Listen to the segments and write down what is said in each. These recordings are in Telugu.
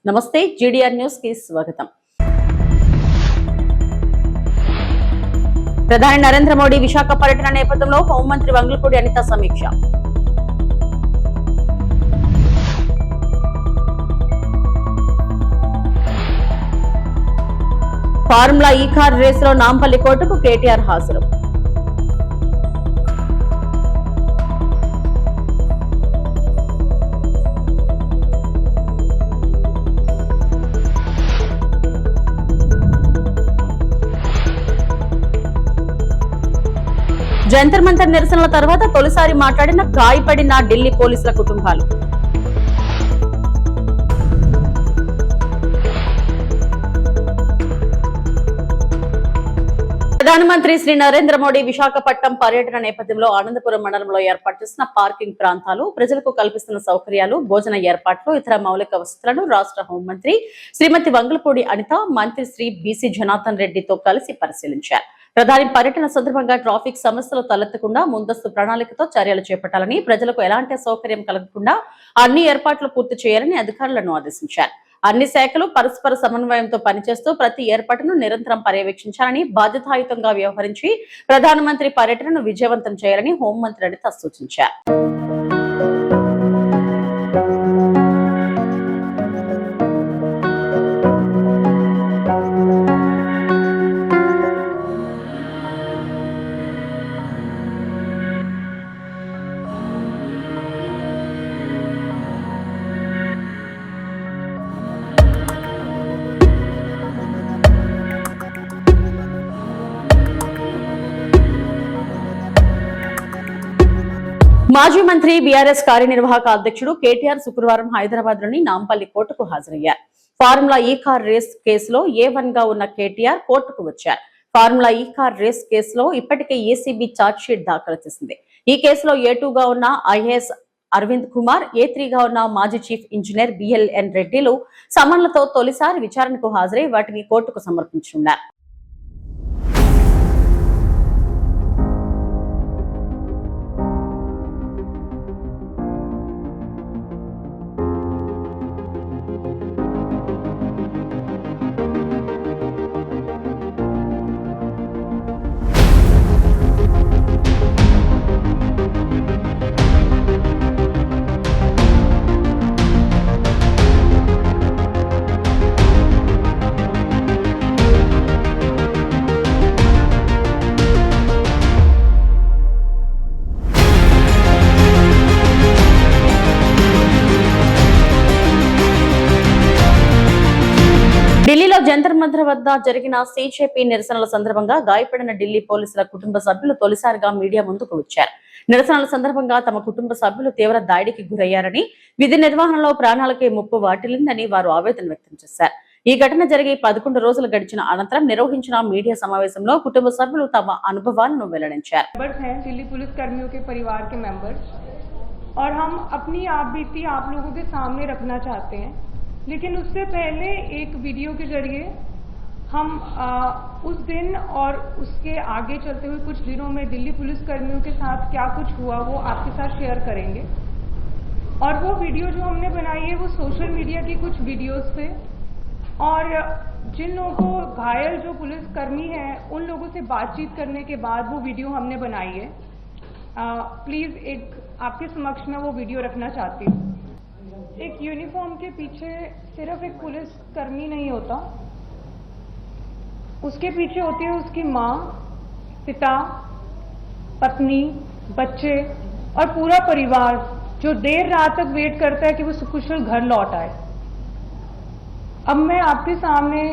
నమస్తే జీడీఆర్ న్యూస్ కి స్వాగతం. ప్రధాని నరేంద్ర మోడీ విశాఖ పర్యటన నేపథ్యంలో హోంమంత్రి వంగలపూడి అనిత సమీక్ష. ఫార్ములా ఈ కార్ రేసులో నాంపల్లి కోర్టుకు కేటీఆర్ హాజరు. జంతర్ మంతర్ నిరసనల తర్వాత తొలిసారి మాట్లాడిన గాయపడిన ఢిల్లీ పోలీసుల కుటుంబాలు. ప్రధానమంత్రి శ్రీ నరేంద్ర మోడీ విశాఖపట్నం పర్యటన నేపథ్యంలో ఆనందపురం మండలంలో ఏర్పాటు చేసిన పార్కింగ్ ప్రాంతాలు, ప్రజలకు కల్పిస్తున్న సౌకర్యాలు, భోజన ఏర్పాట్లు, ఇతర మౌలిక వసతులను రాష్ట్ర హోంమంత్రి శ్రీమతి వంగలపూడి అనిత, మంత్రి శ్రీ బీసీ జనార్దన్ రెడ్డితో కలిసి పరిశీలించారు. ప్రధాని పర్యటన సందర్భంగా ట్రాఫిక్ సమస్యలు తలెత్తకుండా ముందస్తు ప్రణాళికతో చర్యలు చేపట్టాలని, ప్రజలకు ఎలాంటి సౌకర్యం కలగకుండా అన్ని ఏర్పాట్లు పూర్తి చేయాలని అధికారులను ఆదేశించారు. అన్ని శాఖలు పరస్పర సమన్వయంతో పనిచేస్తూ ప్రతి ఏర్పాటును నిరంతరం పర్యవేక్షించాలని, బాధ్యతాయుతంగా వ్యవహరించి ప్రధానమంత్రి పర్యటనను విజయవంతం చేయాలని హోంమంత్రి అనిత సూచించారు. మాజీ మంత్రి బీఆర్ఎస్ కార్యనిర్వాహక అధ్యక్షుడు కేటీఆర్ శుక్రవారం హైదరాబాద్ లోని నాంపల్లి కోర్టుకు హాజరయ్యారు. ఫార్ములా ఈ కార్ రేస్ కేసులో A1 గా ఉన్న కేటీఆర్ కోర్టుకు వచ్చారు. ఫార్ములా ఈ కార్ రేస్ కేసులో ఇప్పటికే ఏసీబీ ఛార్జ్ షీట్ దాఖలు చేసింది. ఈ కేసులో A2 గా ఉన్న ఐఏఎస్ అరవింద్ కుమార్, A3 గా ఉన్న మాజీ చీఫ్ ఇంజనీర్ బిఎల్ఎన్ రెడ్డిలు సమన్లతో తొలిసారి విచారణకు హాజరై వాటిని కోర్టుకు సమర్పించనున్నారు. ఢిల్లీలో జంతర్ మంతర్ వద్ద జరిగిన సీజేపీ నిరసనల సందర్భంగా గాయపడిన ఢిల్లీ పోలీసుల కుటుంబ సభ్యులు తొలిసారిగా మీడియా ముందుకు వచ్చారు. నిరసనల సందర్భంగా తమ కుటుంబ సభ్యులు తీవ్ర దాడికి గురయ్యారని, విధి నిర్వహణలో ప్రాణాలకే ముప్పు వాటిల్లిందని వారు ఆవేదన వ్యక్తం చేశారు. ఈ ఘటన జరిగి 11 రోజులు గడిచిన అనంతరం నిర్వహించిన మీడియా సమావేశంలో కుటుంబ సభ్యులు తమ అనుభవాలను వెల్లడించారు. दिल्ली पुलिस कर्मियों के परिवार के मेंबर्स और हम अपनी आप बीती आप लोगों के सामने रखना चाहते हैं, लेकिन उससे पहले एक वीडियो के जरिए हम उस दिन और उसके आगे चलते हुए कुछ दिनों में दिल्ली पुलिस कर्मियों के साथ क्या कुछ हुआ वो आपके साथ शेयर करेंगे। और वो वीडियो जो हमने बनाई है वो सोशल मीडिया की कुछ वीडियोस पे, और जिन लोगों को घायल जो पुलिस कर्मी हैं उन लोगों से बातचीत करने के बाद वो वीडियो हमने बनाई है। प्लीज़ एक आपके समक्ष में वो वीडियो रखना चाहती हूँ। एक यूनिफॉर्म के पीछे सिर्फ एक पुलिस कर्मी नहीं होता, उसके पीछे होती है उसकी माँ, पिता, पत्नी, बच्चे और पूरा परिवार जो देर रात तक वेट करता है कि वो सकुशल घर लौट आए। अब मैं आपके सामने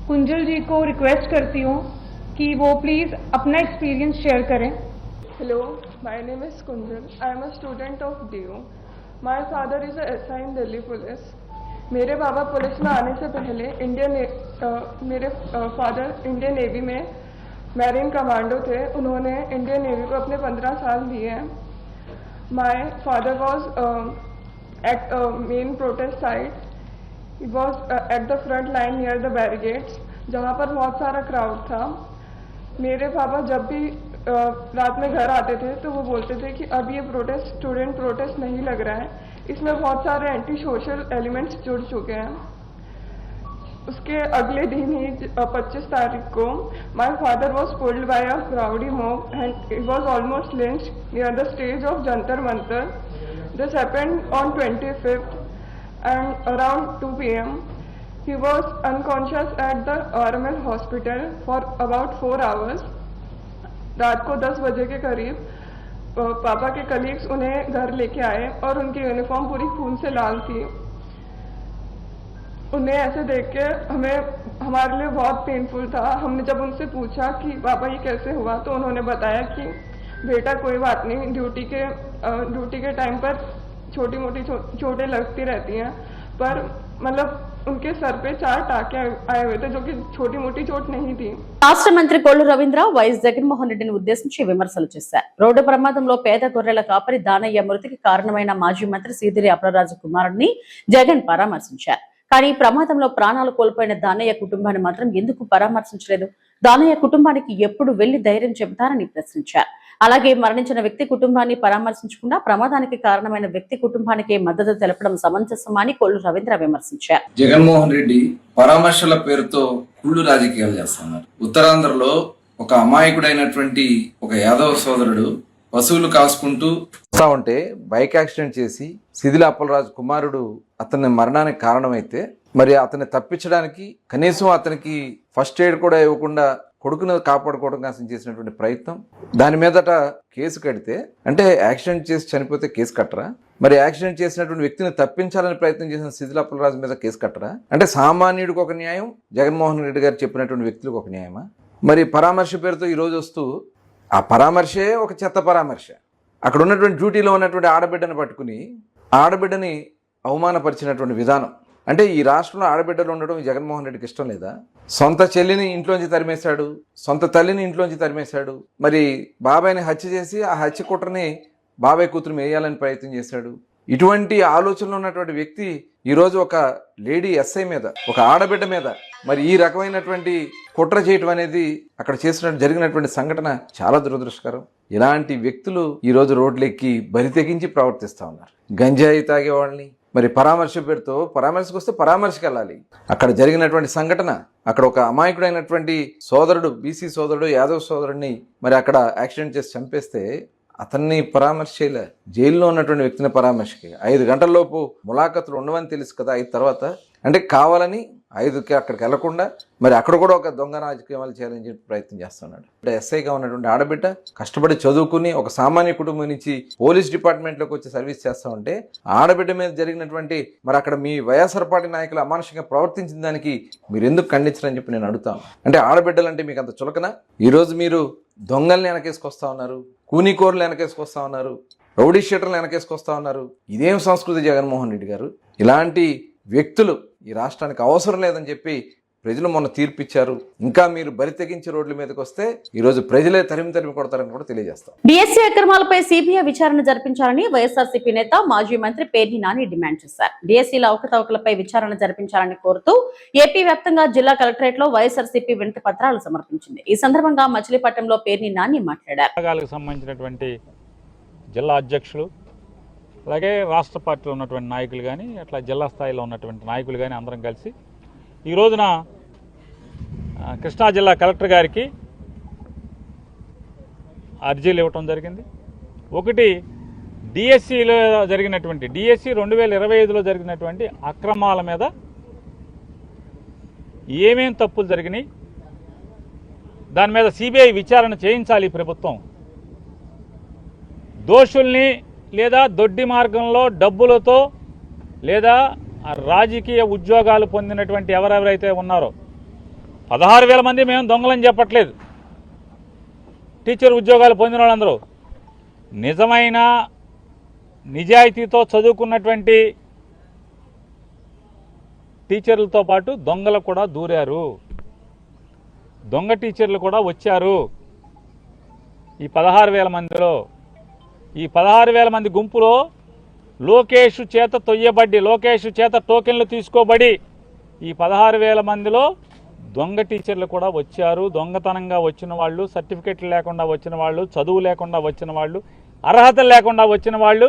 कुंजल जी को रिक्वेस्ट करती हूँ कि वो प्लीज़ अपना एक्सपीरियंस शेयर करें। Hello, my name is Kunjal. I am a student of DU. My father is a SI in Delhi Police. मेरे बाबा पुलिस में आने से पहले मेरे फादर इंडियन नेवी में मैरीन कमांडो थे. उन्होंने इंडियन नेवी को अपने 15 साल दिए हैं. My father was at main protest site. He was at the front line near the barricades, जहाँ पर बहुत सारा क्राउड था. मेरे पापा जब भी रात में घर आते थे तो वो बोलते थे कि अब ये प्रोटेस्ट स्टूडेंट प्रोटेस्ट नहीं लग रहा है, इसमें बहुत सारे एंटी सोशल एलिमेंट्स जुड़ चुके हैं। उसके अगले दिन ही 25 तारीख को my father was pulled bye a crowdy mob and it was almost lynched near the stage of Jantar Mantar. This happened on 25th and around 2 p.m. he was unconscious at the RML hospital for about 4 hours. रात को 10 बजे के करीब पापा के कलीग्स उन्हें घर लेके आए और उनकी यूनिफॉर्म पूरी खून से लाल थी। उन्हें ऐसे देख के हमारे लिए बहुत पेनफुल था। हमने जब उनसे पूछा कि पापा ये कैसे हुआ, तो उन्होंने बताया कि बेटा कोई बात नहीं, ड्यूटी के टाइम पर छोटी मोटी चोटें लगती रहती हैं, पर मतलब उनके सर पे 4 टाके आए हुए थे, जो कि छोटी मोटी चोट नहीं थी। రాష్ట్ర మంత్రి కొల్లు రవీంద్ర వైఎస్ జగన్మోహన్ రెడ్డిని ఉద్దేశించి విమర్శలు చేశారు. రోడ్డు ప్రమాదంలో పేద గొర్రెల కాపరి దానయ్య మృతికి కారణమైన మాజీ మంత్రి సీదిరి అప్లరాజు కుమారుడిని జగన్ పరామర్శించారు. కానీ ఈ ప్రమాదంలో ప్రాణాలు కోల్పోయిన దానయ్య కుటుంబాన్ని మాత్రం ఎందుకు పరామర్శించలేదు? దానయ్య కుటుంబానికి ఎప్పుడు వెళ్లి ధైర్యం చెబుతారని ప్రశ్నించారు. అలాగే మరణించిన వ్యక్తి కుటుంబాన్ని పరామర్శించకుండా ప్రమాదానికి కారణమైన వ్యక్తి కుటుంబానికి మద్దతు తెలపడం సమంజసమని కొల్లు రవీంద్ర విమర్శించారు. జగన్మోహన్ రెడ్డి పరామర్శల పేరుతో కుళ్ళు రాజకీయాలు చేస్తున్నారు. ఉత్తరాంధ్రలో ఒక అమాయకుడైనటువంటి ఒక యాదవ సోదరుడు పశువులు కాసుకుంటూ వస్తా ఉంటే బైక్ యాక్సిడెంట్ చేసి సిదిల అప్పలరాజు కుమారుడు అతని మరణానికి కారణమైతే, మరి అతన్ని తప్పించడానికి కనీసం అతనికి ఫస్ట్ ఎయిడ్ కూడా ఇవ్వకుండా కొడుకును కాపాడుకోవడం కోసం చేసినటువంటి ప్రయత్నం, దాని మీదట కేసు కడితే, అంటే యాక్సిడెంట్ చేసి చనిపోతే కేసు కట్టరా? మరి యాక్సిడెంట్ చేసినటువంటి వ్యక్తిని తప్పించాలని ప్రయత్నం చేసిన సిదిల అప్పలరాజు మీద కేసు కట్టరా? అంటే సామాన్యుడికి ఒక న్యాయం, జగన్మోహన్ రెడ్డి గారు చెప్పినటువంటి వ్యక్తులకు ఒక న్యాయమా? మరి పరామర్శ పేరుతో ఈరోజు వస్తూ ఆ పరామర్శే ఒక చెత్త పరామర్శ. అక్కడ ఉన్నటువంటి డ్యూటీలో ఉన్నటువంటి ఆడబిడ్డను పట్టుకుని ఆడబిడ్డని అవమానపరిచినటువంటి విధానం. అంటే ఈ రాష్ట్రంలో ఆడబిడ్డలు ఉండడం జగన్మోహన్ రెడ్డికి ఇష్టం లేదా? సొంత చెల్లిని ఇంట్లోంచి తరిమేశాడు, సొంత తల్లిని ఇంట్లోంచి తరిమేశాడు, మరి బాబాయ్ని హత్య చేసి ఆ హత్య కుట్రని బాబాయ్ కూతురు వేయాలని ప్రయత్నం చేశాడు. ఇటువంటి ఆలోచనలు ఉన్నటువంటి వ్యక్తి ఈరోజు ఒక లేడీ ఎస్ఐ మీద, ఒక ఆడబిడ్డ మీద మరి ఈ రకమైనటువంటి కుట్ర చేయటం అనేది అక్కడ జరిగినటువంటి సంఘటన చాలా దురదృష్టకరం. ఇలాంటి వ్యక్తులు ఈరోజు రోడ్లెక్కి బరి తెగించి ప్రవర్తిస్తూ ఉన్నారు. గంజాయి తాగే వాళ్ళని మరి పరామర్శ పేరుతో పరామర్శకు వస్తే పరామర్శకు వెళ్ళాలి. అక్కడ జరిగినటువంటి సంఘటన, అక్కడ ఒక అమాయకుడైనటువంటి సోదరుడు, బీసీ సోదరుడు, యాదవ్ సోదరుడిని మరి అక్కడ యాక్సిడెంట్ చేసి చంపేస్తే అతన్ని పరామర్శ చేయలే, జైల్లో ఉన్నటువంటి వ్యక్తిని పరామర్శకి 5 గంటల్లోపు ములాఖతులు ఉండవని తెలుసు కదా. 5 తర్వాత అంటే కావాలని 5కి అక్కడికి వెళ్లకుండా మరి అక్కడ కూడా ఒక దొంగ రాజకీయాలు చేయాలని చెప్పి ప్రయత్నం చేస్తున్నాడు. అంటే ఎస్ఐగా ఉన్నటువంటి ఆడబిడ్డ కష్టపడి చదువుకుని ఒక సామాన్య కుటుంబం నుంచి పోలీస్ డిపార్ట్మెంట్లోకి వచ్చి సర్వీస్ చేస్తా ఉంటే ఆడబిడ్డ మీద జరిగినటువంటి మరి అక్కడ మీ వైఎస్ఆర్ పార్టీ నాయకులు అమానుషంగా ప్రవర్తించిన దానికి మీరు ఎందుకు ఖండించరని చెప్పి నేను అడుగుతాను. అంటే ఆడబిడ్డలంటే మీకు అంత చులకన? ఈరోజు మీరు దొంగల్ని వెనకేసుకొస్తా ఉన్నారు, కూనీకోర్లు వెనకేసుకొస్తా ఉన్నారు, రౌడీ షీటర్లు వెనకేసుకొస్తా ఉన్నారు. ఇదేం సంస్కృతి జగన్మోహన్ రెడ్డి గారు? ఇలాంటి వ్యక్తులు ఈ రాష్ట్రానికి అవసరం లేదని చెప్పి ప్రజలు మొన్న తీర్పిచ్చారు. ఇంకా మీరు బరి తెగించి రోడ్ల మీదకి వస్తే ఈరోజు ప్రజలే తరిమి కొడతారని కూడా తెలియజేస్తాం. డిఎస్సీ అక్రమాలపై సిబిఐ విచారణ జరిపించాలని వైఎస్ఆర్సీపీ నేత మాజీ మంత్రి పేర్ని నాని డిమాండ్ చేశారు. డిఎస్సీల అవకతవకలపై విచారణ జరిపించాలని కోరుతూ ఏపీ వ్యాప్తంగా జిల్లా కలెక్టరేట్ లో వైఎస్ఆర్సీపీ వినతి పత్రాలు సమర్పించింది. ఈ సందర్భంగా మచిలీపట్నంలో పేర్ని నాని మాట్లాడారు. సంబంధించినటువంటి జిల్లా అధ్యక్షులు, అలాగే రాష్ట్ర పార్టీలో ఉన్నటువంటి నాయకులు కానీ, అట్లా జిల్లా స్థాయిలో ఉన్నటువంటి నాయకులు కానీ అందరం కలిసి ఈ రోజున కృష్ణా జిల్లా కలెక్టర్ గారికి అర్జీలు ఇవ్వటం జరిగింది. ఒకటి, డిఎస్సిలో జరిగినటువంటి డిఎస్సి 2025లో జరిగినటువంటి అక్రమాల మీద ఏమేం తప్పులు జరిగినాయి, దాని మీద సిబిఐ విచారణ చేయించాలి ప్రభుత్వం. దోషుల్ని లేదా దొడ్డి మార్గంలో డబ్బులతో లేదా రాజకీయ ఉద్యోగాలు పొందినటువంటి ఎవరెవరైతే ఉన్నారో, 16,000 మంది మేము దొంగలని చెప్పట్లేదు. టీచర్ ఉద్యోగాలు పొందిన వాళ్ళందరూ నిజమైన నిజాయితీతో చదువుకున్నటువంటి టీచర్లతో పాటు దొంగలు కూడా దూరారు, దొంగ టీచర్లు కూడా వచ్చారు. ఈ 16,000 మందిలో, ఈ 16,000 మంది గుంపులో లోకేష్ చేత తొయ్యబడి, లోకేష్ చేత టోకెన్లు తీసుకోబడి ఈ 16,000 మందిలో దొంగ టీచర్లు కూడా వచ్చారు. దొంగతనంగా వచ్చిన వాళ్ళు, సర్టిఫికెట్లు లేకుండా వచ్చిన వాళ్ళు, చదువు లేకుండా వచ్చిన వాళ్ళు, అర్హత లేకుండా వచ్చిన వాళ్ళు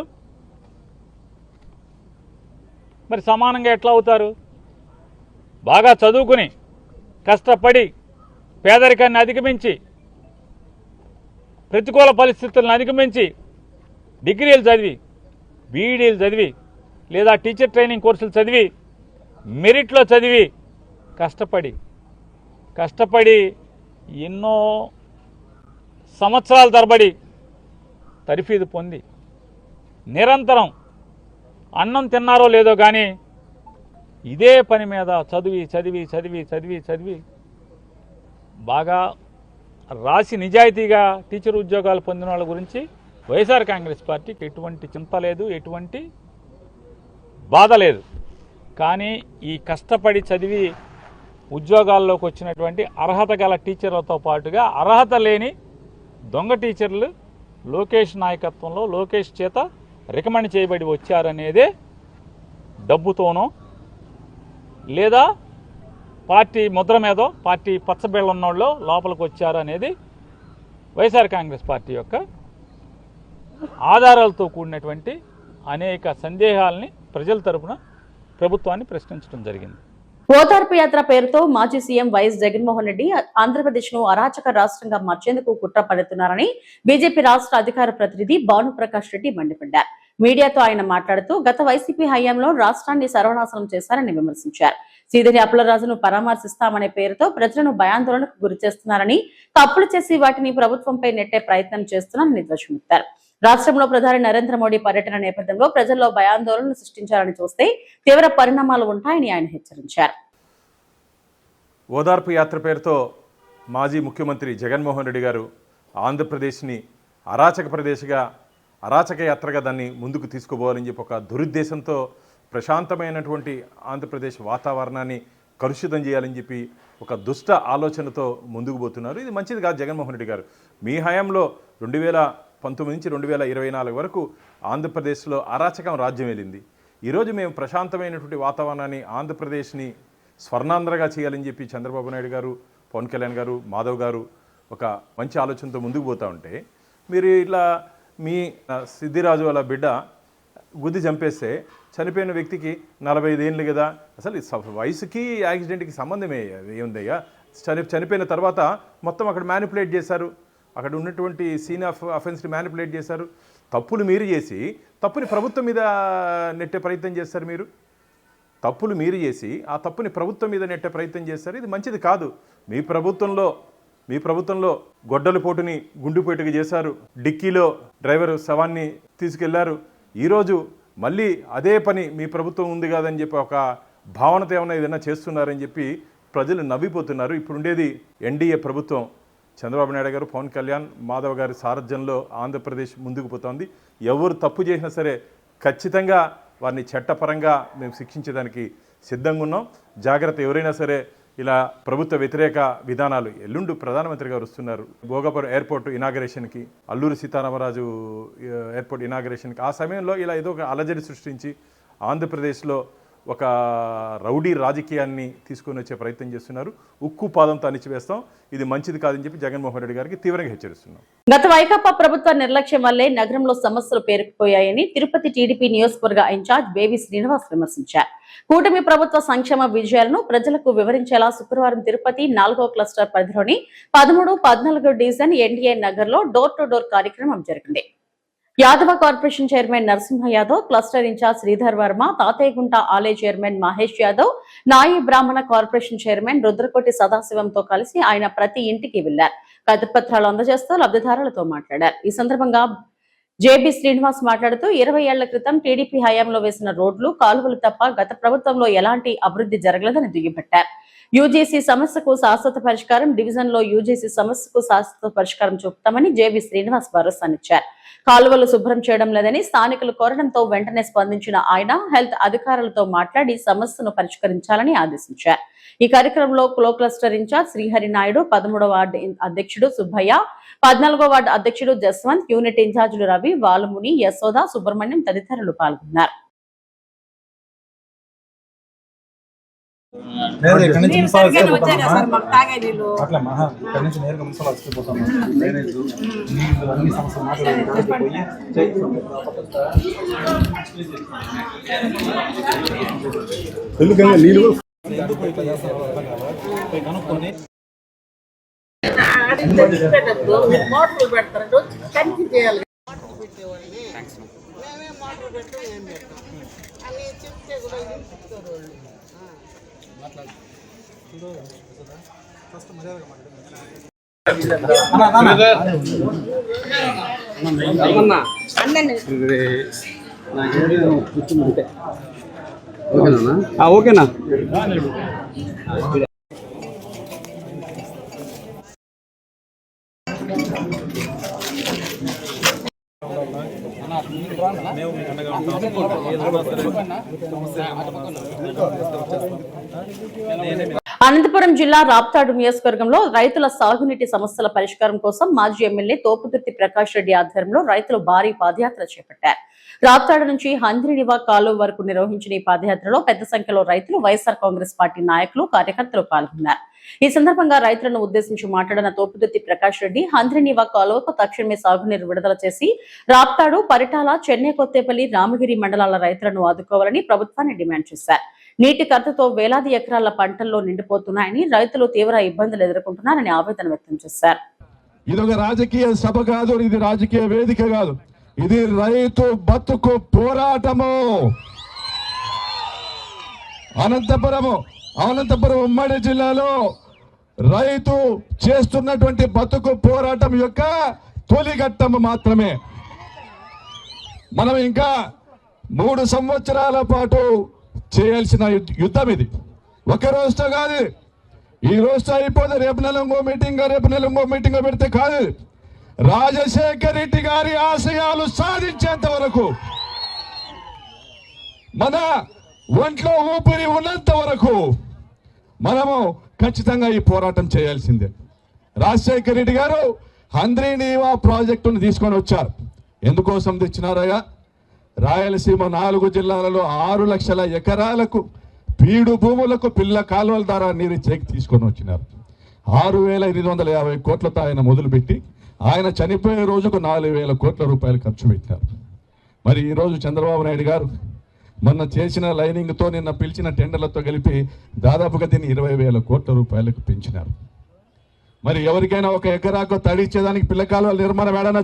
మరి సమానంగా ఎట్లా అవుతారు? బాగా చదువుకుని కష్టపడి పేదరికాన్ని అధిగమించి ప్రతికూల పరిస్థితులను అధిగమించి డిగ్రీలు చదివి బీఈడీలు చదివి లేదా టీచర్ ట్రైనింగ్ కోర్సులు చదివి మెరిట్లో చదివి కష్టపడి ఎన్నో సంవత్సరాల తరబడి తరఫీదు పొంది నిరంతరం అన్నం తిన్నారో లేదో కానీ ఇదే పని మీద చదివి బాగా రాసి నిజాయితీగా టీచర్ ఉద్యోగాలు పొందిన వాళ్ళ గురించి వైఎస్ఆర్ కాంగ్రెస్ పార్టీకి ఎటువంటి చింత లేదు, ఎటువంటి బాధ లేదు. కానీ ఈ కష్టపడి చదివి ఉద్యోగాల్లోకి వచ్చినటువంటి అర్హత గల టీచర్లతో పాటుగా అర్హత లేని దొంగ టీచర్లు లోకేష్ నాయకత్వంలో లోకేష్ చేత రికమెండ్ చేయబడి వచ్చారనేదే డబ్బుతోనో లేదా పార్టీ ముద్ర మీదో పార్టీ పచ్చబిళ్ళ ఉన్నోళ్ళు లోపలికి వచ్చారు అనేది వైఎస్ఆర్ కాంగ్రెస్ పార్టీ యొక్క ఆధారాలతో కూడినటువంటి అనేక సందేహాలని ప్రజల తరపున ప్రభుత్వాన్ని ప్రశ్నించడం జరిగింది. ఓదార్పు యాత్ర పేరుతో మాజీ సీఎం వైఎస్ జగన్మోహన్ రెడ్డి ఆంధ్రప్రదేశ్ ను అరాచక రాష్ట్రంగా మార్చేందుకు కుట్ర పడుతున్నారని బీజేపీ రాష్ట్ర అధికార ప్రతినిధి భానుప్రకాష్ రెడ్డి మండిపడ్డారు. మీడియాతో ఆయన మాట్లాడుతూ గత వైసీపీ హయాంలో రాష్ట్రాన్ని సర్వనాశనం చేశారని విమర్శించారు. సీదిరి అప్పలరాజును పరామర్శిస్తామనే పేరుతో ప్రజలను భయాందోళనకు గురి చేస్తున్నారని, తప్పులు చేసి వాటిని ప్రభుత్వంపై నెట్టే ప్రయత్నం చేస్తున్నారని ధ్వజమెత్తారు. రాష్ట్రంలో ప్రధాని నరేంద్ర మోడీ పర్యటన నేపథ్యంలో ప్రజల్లో భయాందోళనలు సృష్టించాలని చూస్తే తీవ్ర పరిణామాలు ఉంటాయని ఆయన హెచ్చరించారు. ఓదార్పు యాత్ర పేరుతో మాజీ ముఖ్యమంత్రి జగన్మోహన్ రెడ్డి గారు ఆంధ్రప్రదేశ్ని అరాచక ప్రదేశ్గా అరాచక యాత్రగా దాన్ని ముందుకు తీసుకుపోవాలని చెప్పి ఒక దురుద్దేశంతో ప్రశాంతమైనటువంటి ఆంధ్రప్రదేశ్ వాతావరణాన్ని కలుషితం చేయాలని చెప్పి ఒక దుష్ట ఆలోచనతో ముందుకు పోతున్నారు. ఇది మంచిది కాదు. జగన్మోహన్ రెడ్డి గారు మీ హయాంలో 2019 నుంచి 2024 వరకు ఆంధ్రప్రదేశ్లో అరాచకం రాజ్యం వెళ్ళింది. ఈరోజు మేము ప్రశాంతమైనటువంటి వాతావరణాన్ని ఆంధ్రప్రదేశ్ని స్వర్ణాంధ్రగా చేయాలని చెప్పి చంద్రబాబు నాయుడు గారు, పవన్ కళ్యాణ్ గారు, మాధవ్ గారు ఒక మంచి ఆలోచనతో ముందుకు పోతూ ఉంటే మీరు ఇట్లా మీ సిద్ధిరాజు వాళ్ళ బిడ్డ గుద్ది చంపేస్తే చనిపోయిన వ్యక్తికి 45 ఏళ్ళు కదా, అసలు వయసుకి యాక్సిడెంట్కి సంబంధమే ఏముందయ్యా? చనిపోయిన తర్వాత మొత్తం అక్కడ మ్యానిపులేట్ చేశారు, అక్కడ ఉన్నటువంటి సీన్ ఆఫ్ అఫెన్స్ని మ్యానిపులేట్ చేశారు. తప్పులు మీరు చేసి తప్పుని ప్రభుత్వం మీద నెట్టే ప్రయత్నం చేస్తారు. తప్పులు మీరు చేసి ఆ తప్పుని ప్రభుత్వం మీద నెట్టే ప్రయత్నం చేస్తారు. ఇది మంచిది కాదు. మీ ప్రభుత్వంలో గొడ్డలి పోటుని గుండుపోటుగా చేశారు, డిక్కీలో డ్రైవర్ శవాన్ని తీసుకెళ్లారు. ఈరోజు మళ్ళీ అదే పని మీ ప్రభుత్వం ఉంది కాదని చెప్పి ఒక భావనతో ఏదైనా చేస్తున్నారని చెప్పి ప్రజలు నవ్విపోతున్నారు. ఇప్పుడు ఉండేది ఎన్డీఏ ప్రభుత్వం. చంద్రబాబు నాయుడు గారు, పవన్ కళ్యాణ్, మాధవ్ గారి సారథ్యంలో ఆంధ్రప్రదేశ్ ముందుకు పోతోంది. ఎవరు తప్పు చేసినా సరే ఖచ్చితంగా వారిని చట్టపరంగా మేము శిక్షించడానికి సిద్ధంగా ఉన్నాం. జాగ్రత్త. ఎవరైనా సరే ఇలా ప్రభుత్వ వ్యతిరేక విధానాలు, ఎల్లుండి ప్రధానమంత్రి గారు వస్తున్నారు భోగాపురం ఎయిర్పోర్ట్ ఇనాగరేషన్కి, అల్లూరి సీతారామరాజు ఎయిర్పోర్ట్ ఇనాగరేషన్కి. ఆ సమయంలో ఇలా ఏదో ఒక అలజడి సృష్టించి ఆంధ్రప్రదేశ్లో ఒక రౌడీ రాజకీయాన్ని తీసుకొని వచ్చే ప్రయత్నం చేస్తున్నారు. ఉక్కు పాదంతో అణిచివేస్తాం. ఇది మంచిది కాదని చెప్పి జగన్మోహన్ రెడ్డి గారికి తీవ్రంగా హెచ్చరిస్తున్నాం. గత వైకాపా ప్రభుత్వ నిర్లక్ష్యం వల్లే నగరంలో సమస్యలు పేరుకుపోయాయని తిరుపతి టీడీపీ నియోజకవర్గ ఇన్ఛార్జ్ బేబీ శ్రీనివాస్ విమర్శించారు. కూటమి ప్రభుత్వ సంక్షేమ విజయాలను ప్రజలకు వివరించేలా శుక్రవారం తిరుపతి 4వ క్లస్టర్ పరిధిలోని 13, 14 డివిజన్ ఎన్డీఏ నగర్ లో డోర్ టు డోర్ కార్యక్రమం జరిగింది. Yadava corporation chairman Narasimha Yadav, cluster in-charge Sridhar Varma, Tatayyagunta ఆలయ చైర్మన్ మహేష్ యాదవ్, నాయి బ్రాహ్మణ కార్పొరేషన్ చైర్మన్ రుద్రకోటి సదాశివంతో కలిసి ఆయన ప్రతి ఇంటికి వెళ్లారు. కరపత్రాలు అందజేస్తూ లబ్ధిదారులతో మాట్లాడారు. ఈ సందర్భంగా జేబీ శ్రీనివాస్ మాట్లాడుతూ 20 ఏళ్ల క్రితం టీడీపీ హయాంలో వేసిన రోడ్లు, కాలువలు తప్ప గత ప్రభుత్వంలో ఎలాంటి అభివృద్ధి జరగలేదని దుయ్యబట్టారు. యూజీసీ సమస్యకు శాశ్వత పరిష్కారం, డివిజన్ లో యూజీసీ సమస్యకు శాశ్వత పరిష్కారం చూపుతామని జేబీ శ్రీనివాస్ భరోసానిచ్చారు. కాలువలు శుభ్రం చేయడం లేదని స్థానికులు కోరడంతో వెంటనే స్పందించిన ఆయన హెల్త్ అధికారులతో మాట్లాడి సమస్యను పరిష్కరించాలని ఆదేశించారు. ఈ కార్యక్రమంలో క్లో క్లస్టర్ ఇన్ఛార్జ్ శ్రీహరి నాయుడు, 13వ వార్డు అధ్యక్షుడు సుబ్బయ్య, 14వ వార్డు అధ్యక్షుడు జస్వంత్, యూనిట్ ఇన్ఛార్జీలు రవి, వాలుముని, యశోద, సుబ్రహ్మణ్యం తదితరులు పాల్గొన్నారు. లేదు ఇక్కడ నుంచి మున్సిపల్ అట్లా మహా ఇక్కడ నుంచి నేరుగా మున్సిపల్ వచ్చిపోతాం డ్రైనేజ్ నీళ్ళు అన్ని సమస్యలు మాట్లాడి ఎందుకంటే నీళ్ళు ఎందుకు ఇట్లా చేస్తారు కనుక్కొని మోటార్లు పెడతారు తనిఖీ చేయాలి. అని చెప్తే కూడా ఓకేనా. అనంతపురం జిల్లా రాప్తాడు నియోజకవర్గంలో రైతుల సాగునీటి సమస్యల పరిష్కారం కోసం మాజీ ఎమ్మెల్యే తోపుదుర్తి ప్రకాష్ రెడ్డి ఆధ్వర్యంలో రైతులు భారీ పాదయాత్ర చేపట్టారు. రాప్తాడు నుంచి హంద్రినివా కాలువ వరకు నిర్వహించిన ఈ పాదయాత్రలో పెద్ద సంఖ్యలో రైతులు, వైఎస్ఆర్ కాంగ్రెస్ పార్టీ నాయకులు, కార్యకర్తలు పాల్గొన్నారు. ఈ సందర్భంగా రైతులను ఉద్దేశించి మాట్లాడిన తోపుదుర్తి ప్రకాష్ రెడ్డి హంద్రినివా కాలువకు తక్షణమే సాగునీరు విడుదల చేసి రాప్తాడు, పరిటాల, చెన్నై, కొత్తేపల్లి, రామగిరి మండలాల రైతులను ఆదుకోవాలని ప్రభుత్వాన్ని డిమాండ్ చేశారు. నీటి కొరతతో వేలాది ఎకరాల పంటల్లో నిండిపోతున్నాయని, రైతులు తీవ్ర ఇబ్బందులు ఎదుర్కొంటున్నారని ఆవేదన వ్యక్తం చేశారు. ఇది ఒక రాజకీయ సభ కాదు, ఇది రాజకీయ వేదిక కాదు, ఇది రైతు బతుకు పోరాటము. అనంతపురం ఉమ్మడి జిల్లాలో రైతు చేస్తున్నటువంటి బతుకు పోరాటం యొక్క తొలి ఘట్టము మాత్రమే. మనం ఇంకా 3 సంవత్సరాల పాటు చేయాల్సిన యుద్ధం ఇది. ఒక రోజుతో కాదు, ఈ రోజుతో అయిపోతే రేపు నెల ఇంకో మీటింగ్ పెడితే కాదు. రాజశేఖర్ రెడ్డి గారి ఆశయాలు సాధించేంత వరకు, మన ఒంట్లో ఊపిరి ఉన్నంత వరకు మనము ఖచ్చితంగా ఈ పోరాటం చేయాల్సిందే. రాజశేఖర్ రెడ్డి గారు హంద్రినీవా ప్రాజెక్టును తీసుకొని వచ్చారు. ఎందుకోసం తెచ్చినారయ్యా? రాయలసీమ 4 జిల్లాలలో 6 లక్షల ఎకరాలకు పీడు భూములకు పిల్ల కాలువల ద్వారా నీరు చేకి తీసుకొని వచ్చినారు. 6,850 కోట్లతో ఆయన మొదలుపెట్టి ఆయన చనిపోయే రోజుకు 4,000 కోట్ల రూపాయలు ఖర్చు పెట్టారు. మరి ఈరోజు చంద్రబాబు నాయుడు గారు మొన్న చేసిన లైనింగ్తో, నిన్న పిలిచిన టెండర్లతో కలిపి దాదాపుగా దీన్ని 20,000 కోట్ల రూపాయలకు పెంచినారు. మరి ఎవరికైనా ఒక ఎకరాకు తడిచ్చేదానికి పిల్ల కాలువల నిర్మాణం ఏడైనా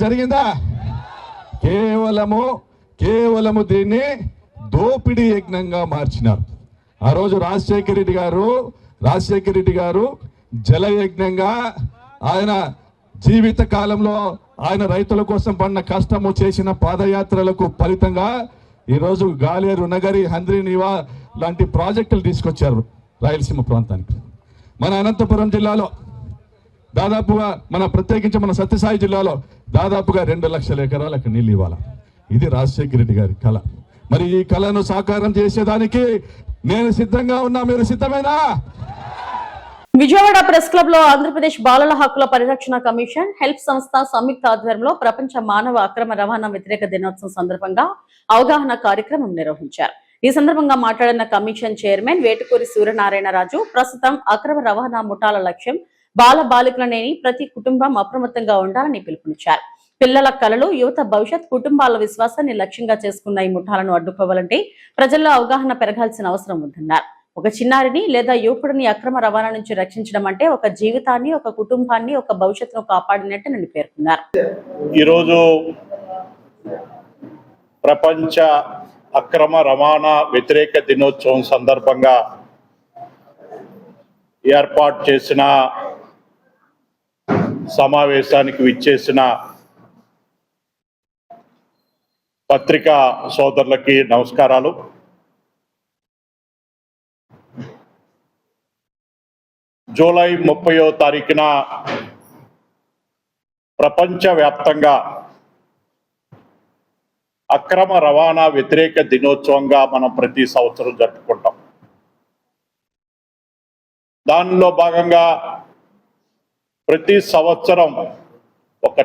జరిగిందా? కేవలము దీన్ని దోపిడీ యజ్ఞంగా మార్చినారు. ఆ రోజు రాజశేఖర రెడ్డి గారు జలయజ్ఞంగా ఆయన జీవిత కాలంలో ఆయన రైతుల కోసం పడిన కష్టము, చేసిన పాదయాత్రలకు ఫలితంగా ఈరోజు గాలేరు నగరి, హంద్రినీవా లాంటి ప్రాజెక్టులు తీసుకొచ్చారు రాయలసీమ ప్రాంతానికి. మన అనంతపురం జిల్లాలో దాదాపుగా, ప్రత్యేకించి మన సత్యసాయి జిల్లాలో దాదాపుగా 2 లక్షల ఎకరాలకు నీళ్ళు ఇవ్వాలి. ఇది రాజశేఖర రెడ్డి గారి కళ. మరి ఈ కళను సాకారం చేసేదానికి నేను సిద్ధంగా ఉన్నా, మీరు సిద్ధమేనా? విజయవాడ ప్రెస్ క్లబ్ లో ఆంధ్రప్రదేశ్ బాలల హక్కుల పరిరక్షణ కమిషన్, హెల్ప్ సంస్థ సంయుక్త ఆధ్వర్యంలో ప్రపంచ మానవ అక్రమ రవాణా వ్యతిరేక దినోత్సవం సందర్భంగా అవగాహన కార్యక్రమం నిర్వహించారు. ఈ సందర్భంగా మాట్లాడిన కమిషన్ చైర్మన్ వేటుకూరి సూర్యనారాయణరాజు, ప్రస్తుతం అక్రమ రవాణా ముఠాల లక్ష్యం బాల బాలికలనేని ప్రతి కుటుంబం అప్రమత్తంగా ఉండాలని పిలుపునిచ్చారు. పిల్లల కలలు, యువత భవిష్యత్, కుటుంబాల విశ్వాసాన్ని లక్ష్యంగా చేసుకున్న ఈ ముఠాలను అడ్డుకోవాలంటే ప్రజల్లో అవగాహన పెరగాల్సిన అవసరం ఉందన్నారు. ఒక చిన్నారిని లేదా యువకుడిని అక్రమ రవాణా నుంచి రక్షించడం అంటే ఒక జీవితాన్ని, ఒక కుటుంబాన్ని, ఒక భవిష్యత్తును కాపాడినట్టు పేర్కొన్నారు. ఈరోజు ప్రపంచ అక్రమ రవాణా వ్యతిరేక దినోత్సవం సందర్భంగా ఏర్పాటు చేసిన సమావేశానికి విచ్చేసిన పత్రికా సోదరులకి నమస్కారాలు. జూలై 30వ తారీఖున ప్రపంచవ్యాప్తంగా అక్రమ రవాణా వ్యతిరేక దినోత్సవంగా మనం ప్రతి సంవత్సరం జరుపుకుంటాం. దానిలో భాగంగా ప్రతి సంవత్సరం ఒక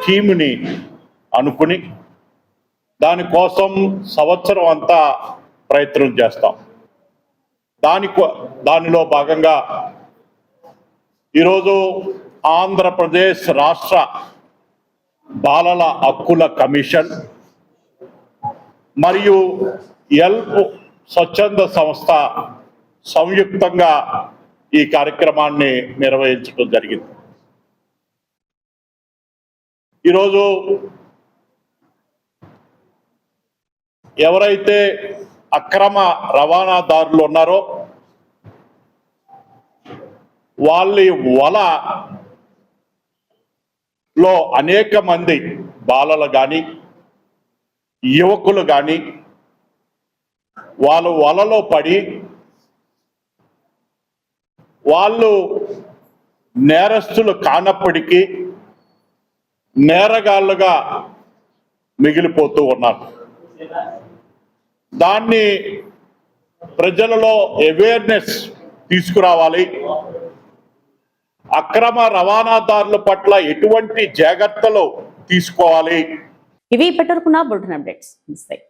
టీముని అనుకుని దానికోసం సంవత్సరం అంతా ప్రయత్నం చేస్తాం. దానిలో భాగంగా ఈరోజు ఆంధ్రప్రదేశ్ రాష్ట్ర బాలల హక్కుల కమిషన్ మరియు ఎల్ప్ స్వచ్ఛంద సంస్థ సంయుక్తంగా ఈ కార్యక్రమాన్ని నిర్వహించడం జరిగింది. ఈరోజు ఎవరైతే అక్రమ రవాణాదారులు ఉన్నారో వాళ్ళ వలలో అనేక మంది బాలలు కానీ యువకులు కానీ వాళ్ళు వలలో పడి వాళ్ళు నేరస్తులు కానప్పటికీ నేరగాళ్ళుగా మిగిలిపోతూ ఉన్నారు. దాన్ని ప్రజలలో అవేర్నెస్ తీసుకురావాలి. అక్రమ రవాణాదారుల పట్ల ఎటువంటి జాగ్రత్తలు తీసుకోవాలి. ఇవి ఇప్పటివరకున్న బులెటిన్ అప్డేట్స్.